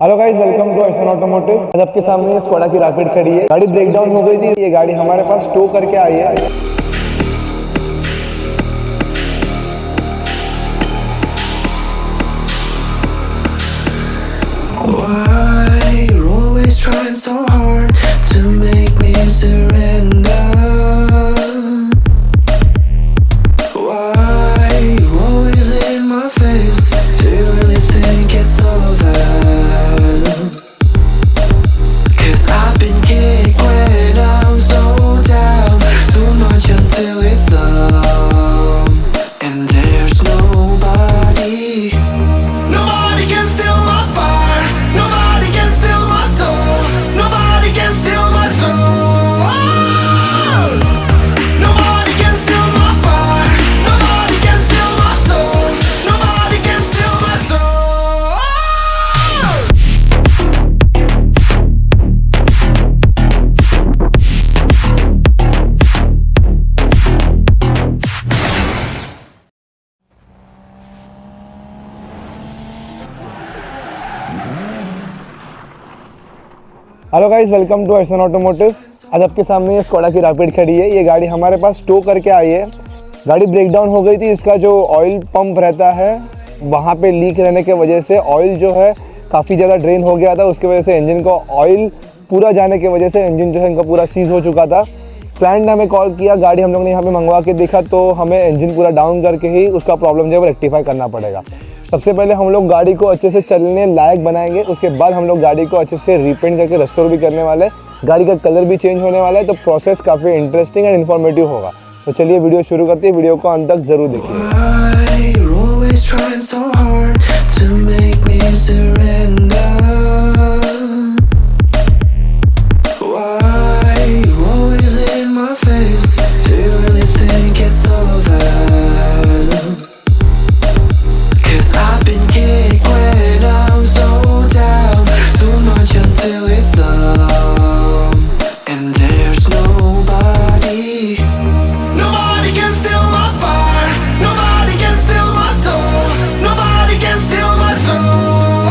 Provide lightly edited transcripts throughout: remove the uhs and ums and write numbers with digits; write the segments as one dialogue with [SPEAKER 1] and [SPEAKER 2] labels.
[SPEAKER 1] Hello guys, welcome to एसन automotive. आज आपके सामने ये स्कोडा की रैपिड खड़ी है। गाड़ी ब्रेक डाउन हो गई थी, ये गाड़ी हमारे पास टो करके आई है।
[SPEAKER 2] Why you're always trying so hard to make me surrender? Why you always in my face? Do you really think it's over? 'Cause I've been kicked when I'm so down, too much until it's numb, and there's nobody. Nobody can steal my fire. Nobody can steal my soul. Nobody can steal my soul. Nobody can steal my fire. Nobody can steal my soul. Nobody can steal my soul.
[SPEAKER 1] Hello guys, welcome to एसन automotive. आज आपके सामने ये Skoda की rapid खड़ी है। ये गाड़ी हमारे पास टो करके आई है। गाड़ी ब्रेक डाउन हो गई थी। इसका जो ऑयल पंप रहता है वहाँ पे लीक रहने के वजह से ऑयल जो है काफ़ी ज़्यादा ड्रेन हो गया था। उसकी वजह से इंजन को ऑयल पूरा जाने की वजह से इंजन जो है इनका पूरा सीज हो चुका था। क्लाइंट ने हमें कॉल किया, गाड़ी हम लोग ने यहाँ पे मंगवा के देखा तो हमें इंजन पूरा डाउन करके ही उसका प्रॉब्लम जो है वो रेक्टिफाई करना पड़ेगा। सबसे पहले हम लोग गाड़ी को अच्छे से चलने लायक बनाएंगे, उसके बाद हम लोग गाड़ी को अच्छे से रीपेंट करके रेस्टोर भी करने वाले हैं। गाड़ी का कलर भी चेंज होने वाला है, तो प्रोसेस काफ़ी इंटरेस्टिंग एंड इन्फॉर्मेटिव होगा। तो चलिए वीडियो शुरू करते हैं। वीडियो को अंत तक ज़रूर देखिए।
[SPEAKER 2] Why you're always trying so hard to make me surrender? Why you always in my face? Do you really think it's over? 'Cause I've been kicked when I'm so down, too much until it's numb, and there's nobody. Nobody can steal my fire. Nobody can steal my soul. Nobody can steal my soul.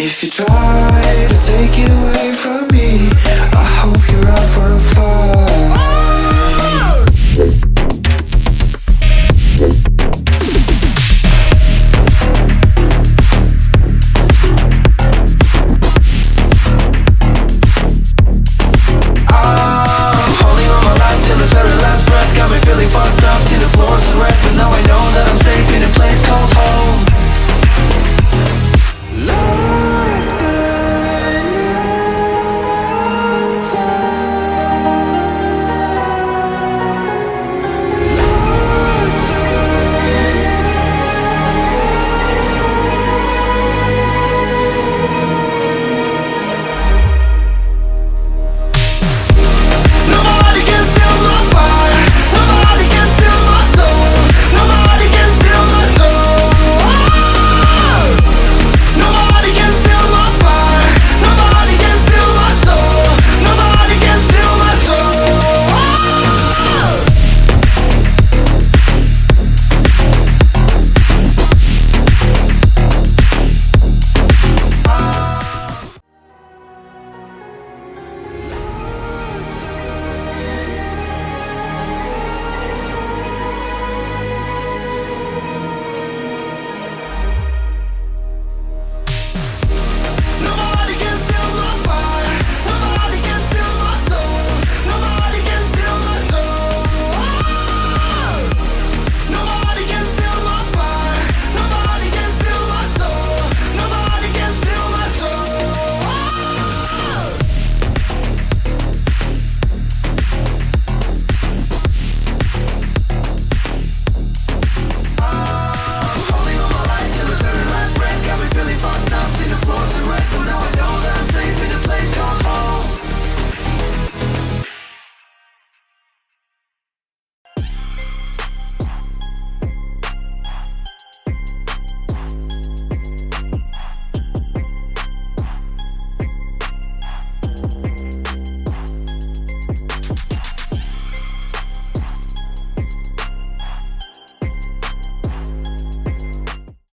[SPEAKER 2] If you try to take it away from me,